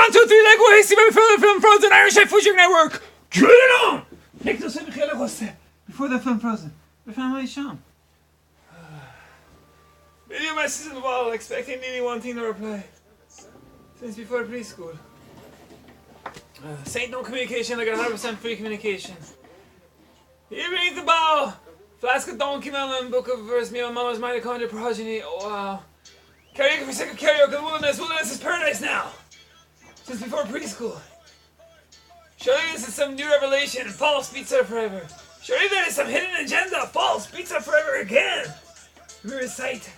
1, 2, 3, Lego hasty baby film Frozen Irish Chef Fusion Network. Drill it on! Nick does it before the film Frozen. We found my Sean. Video messages in the wall, expecting nearly one thing to reply. Since before preschool. Saint no communication, I got 100% free communication. Here beneath the bow, flask of donkey melon, book of verse, me on mama's mitochondria progeny. Oh wow. Karaoke for sake of karaoke, wilderness is paradise now. Since before preschool. Surely this is some new revelation, false pizza forever. Surely there is some hidden agenda, false pizza forever again. We recite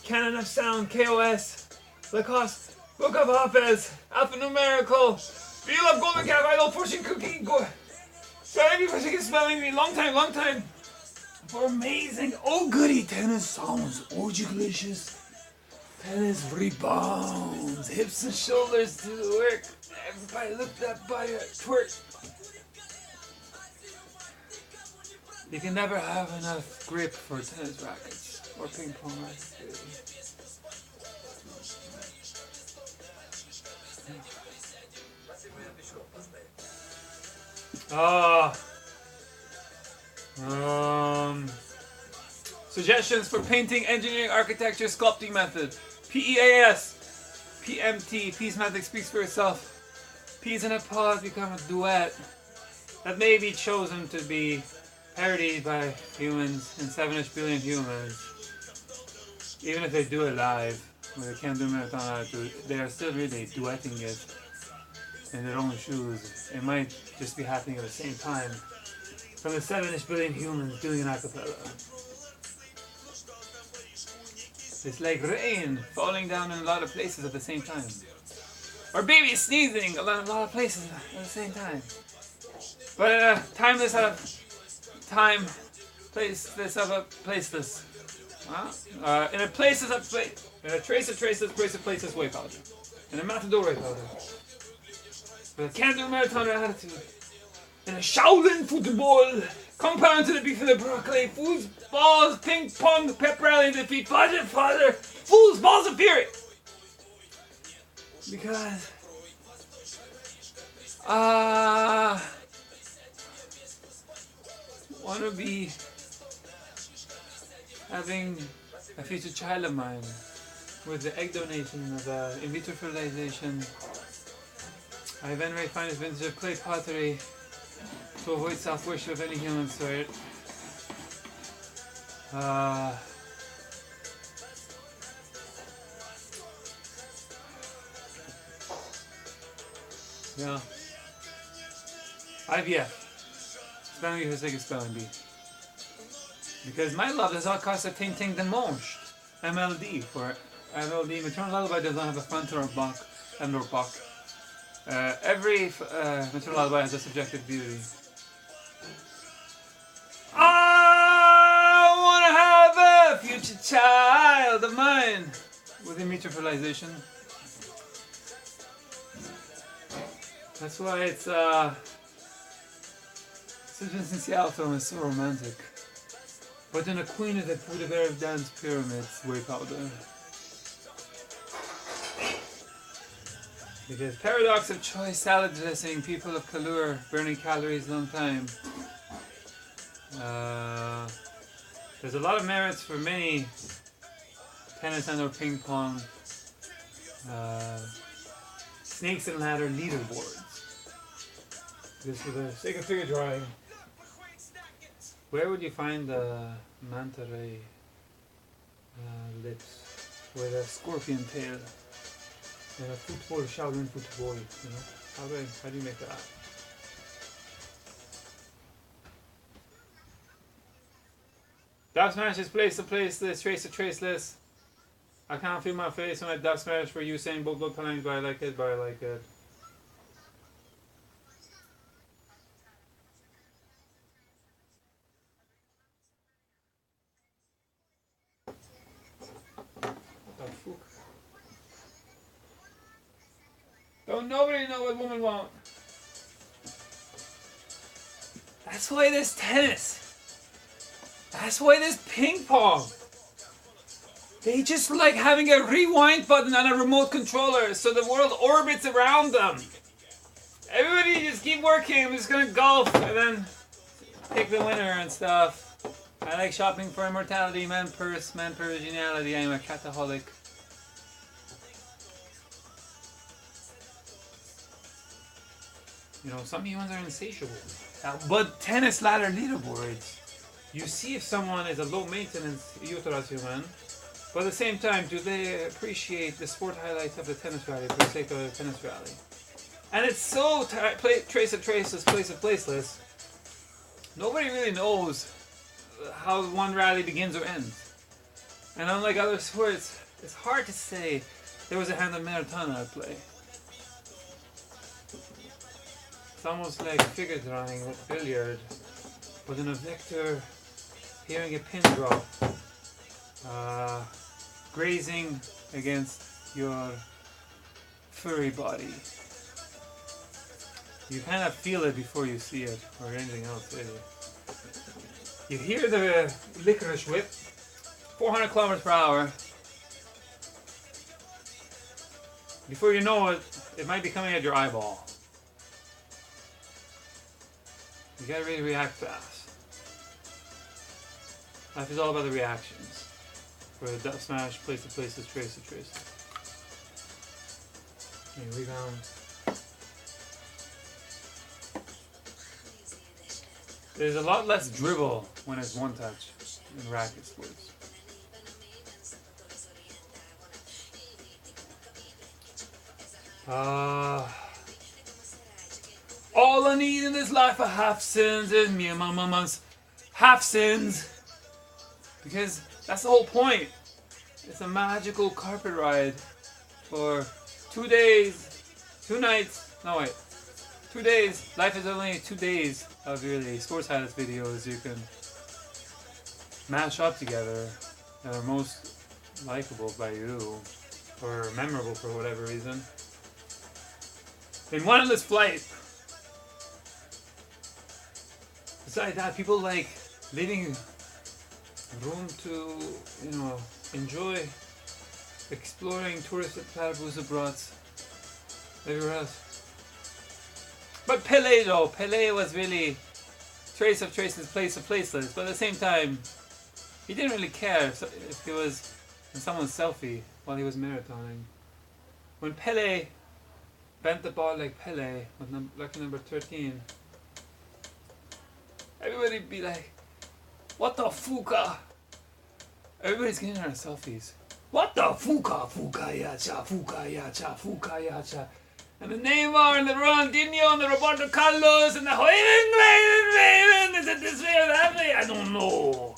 canon of sound, KOS, Lacoste, Book of Hafez, alphanumerical, Wheel of Golden Calf, Idol, Fortune Cookie, Sorry for spelling me, long time. For amazing, oh goody, tennis sounds, oh delicious. Tennis rebounds, hips and shoulders to the work. Everybody look that body twerk. You can never have enough grip for tennis rackets or ping pong rackets. Suggestions for painting, engineering, architecture, sculpting method. PEAS. PMT. Peace method speaks for itself. Peas and a pause become a duet that may be chosen to be parodied by humans and 7-ish billion humans. Even if they do it live, where they can't do marathon attitude, they are still really duetting it in their own shoes. It might just be happening at the same time from the 7-ish billion humans doing an acapella. It's like rain falling down in a lot of places at the same time. Or babies sneezing in a lot of places at the same time. But timeless out of time, placeless of a placeless. In a places of place, in a trace of traces, place of places, way powder. In a matador way powder. But I can't do marathon attitude. In a Shaolin football, compound to the beef of the broccoli, fools, balls, ping pong, pep rally to defeat, father, fools, balls of fury. Because, wanna be having a future child of mine with the egg donation of in vitro fertilization. I venerate finest vintage of clay pottery to avoid self-worship of any human sort. Yeah. IVF. Spelling bee for sake of spelling bee. Because my love does not cost a ting de mange. MLD for MLD. Maternal lullaby does not have a front or a back. Every maternal lullaby has a subjective beauty. I want to have a future child of mine with in vitro fertilization. That's why it's Simpsons Seattle film is so romantic. But then a queen of the Poudre dance pyramids way powder. Because paradox of choice salad dressing, people of Kalur burning calories long time. There's a lot of merits for many tennis and or ping pong snakes and ladder leaderboards. Just for the sake of figure drawing. Where would you find the manta ray lips with a scorpion tail and a football, Shaolin football, you know? How do you make that? Dub smash is place to placeless, trace to traceless. I can't feel my face when I dub smash for you saying both times, but I like it, Don't nobody know what women want. That's why there's tennis. That's why there's ping pong. They just like having a rewind button on a remote controller so the world orbits around them. Everybody just keep working, I'm just gonna golf and then pick the winner and stuff. I like shopping for immortality, man geniality, I'm a cataholic. You know, some humans are insatiable. But tennis ladder leaderboards, you see if someone is a low maintenance uterus human, but at the same time, do they appreciate the sport highlights of the tennis rally for the sake of the tennis rally? And it's so trace of traceless, place of placeless. Nobody really knows how one rally begins or ends. And unlike other sports, it's hard to say there was a hand of Maratona at play. It's almost like figure drawing with billiard, but in a vector, hearing a pin drop, grazing against your furry body. You kind of feel it before you see it, or anything else really. You hear the licorice whip, 400 kilometers per hour. Before you know it, it might be coming at your eyeball. You gotta really react fast. Life is all about the reactions. For a dub smash, place to places, trace to traces. And rebound. There's a lot less dribble when it's one touch in racket sports. All I need in this life are half sins, and me and my mama's half sins. Because that's the whole point. It's a magical carpet ride for 2 days, 2 nights, no wait, 2 days. Life is only 2 days of really sports highlights videos you can mash up together that are most likable by you or memorable for whatever reason. In one endless flight. Besides that, people like leaving room to, you know, enjoy exploring tourist platypus brats everywhere else. But Pele though, Pele was really trace of traces, place of placeless, but at the same time, he didn't really care if he was in someone's selfie while he was marathoning. When Pele bent the ball like Pele with lucky number 13, everybody'd be like, what the fuka? Everybody's getting our selfies. What the fuka, fuka yacha, fuka yacha, fuka yacha. And the Neymar and the Ronaldinho and the Roberto Carlos and the Hoyland, is it this way or that way? I don't know.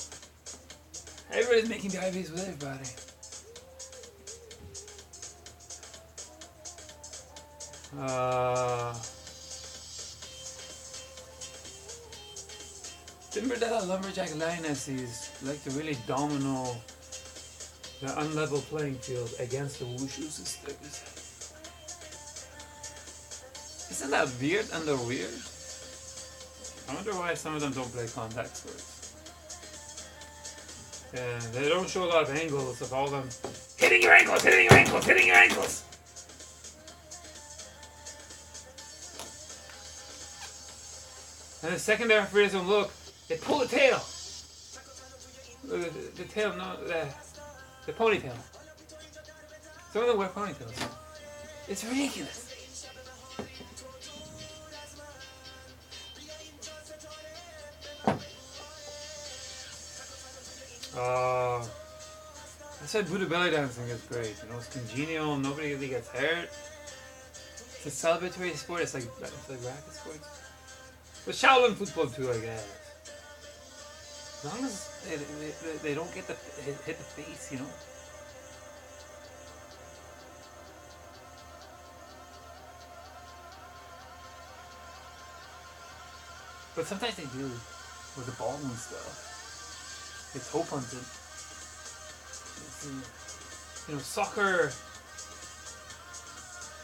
Everybody's making babies with everybody. Timberdella lumberjack lionesses like to really domino the unlevel playing field against the wushu sisters. Isn't that weird under weird? I wonder why some of them don't play contact sports. Yeah, they don't show a lot of angles of all them hitting your ankles, hitting your ankles, hitting your ankles. And the second their referees don't look, they pull the tail. The tail, no, the ponytail. Some of them wear ponytails. It's ridiculous. That's why Buddha belly dancing is great. You know, it's congenial. Nobody really gets hurt. It's a celebratory sport. It's like racket sports. But Shaolin football too, I guess. As long as they don't get hit the face, you know. But sometimes they do with the ball and stuff. It's hope hunted. You know, soccer,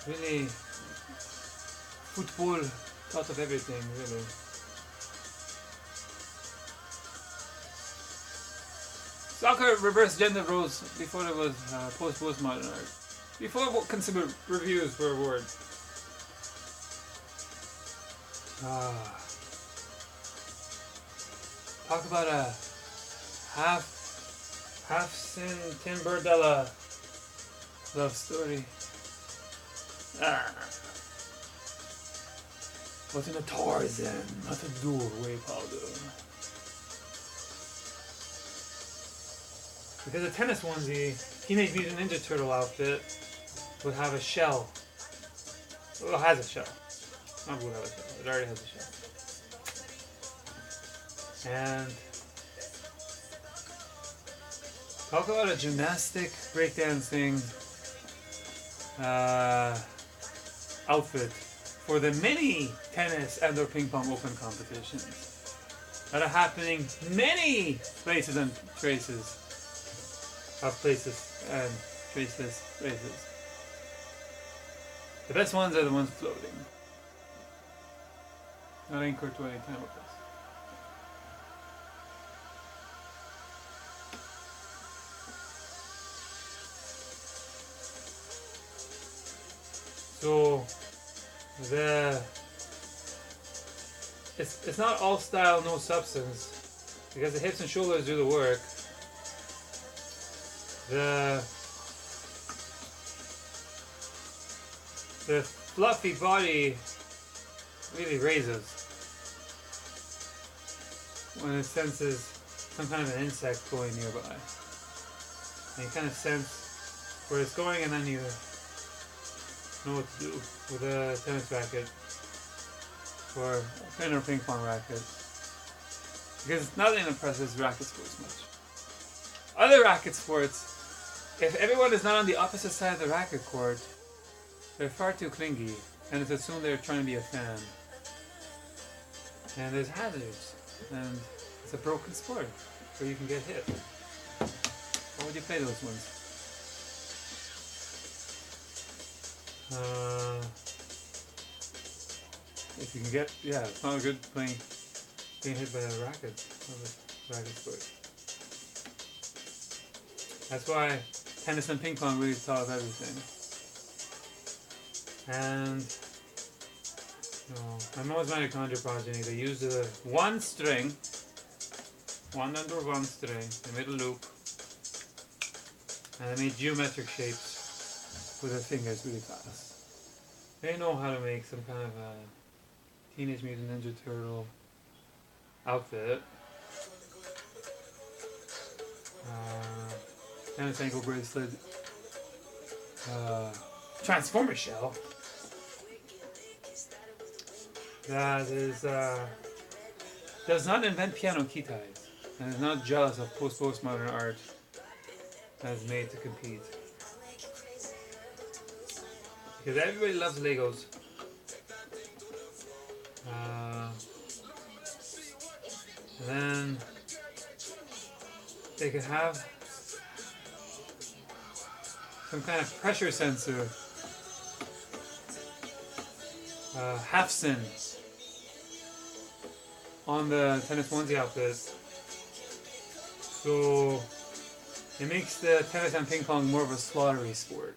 really, football, thought of everything, really. Soccer reversed gender roles before there was postmodern art. Before what considered reviews for awards. Talk about a half sin Timberdella love story. What's in a Tarzan, not a doorway powder. Because a tennis onesie, Teenage Mutant Ninja Turtle outfit would have a shell. Well, it has a shell. Not would have a shell. It already has a shell. And talk about a gymnastic breakdancing outfit for the mini tennis and/or ping pong open competitions that are happening many places and traces of places and traceless races. The best ones are the ones floating. Not anchored to any time with us. So it's not all style, no substance, because the hips and shoulders do the work. The fluffy body really raises when it senses some kind of an insect going nearby. And you kind of sense where it's going, and then you know what to do with a tennis racket or a pin or ping pong racket. Because nothing impresses racket sports much. Other racket sports, if everyone is not on the opposite side of the racket court, they're far too clingy, and it's assumed they're trying to be a fan. And there's hazards, and it's a broken sport where you can get hit. Why would you play those ones? If you can get, it's not good being hit by a racket sport. That's why tennis and ping pong really taught everything. And my mother's mitochondria progeny, they used one string, one under one string, they made a loop, and they made geometric shapes with their fingers really fast. They know how to make some kind of a Teenage Mutant Ninja Turtle outfit. Tennis ankle bracelet. Transformer shell. That is does not invent piano key ties, and is not jealous of postmodern art that is made to compete. Because everybody loves Legos. And then they could have some kind of pressure sensor, half sin, on the tennis onesie outfit. So it makes the tennis and ping pong more of a slaughtery sport.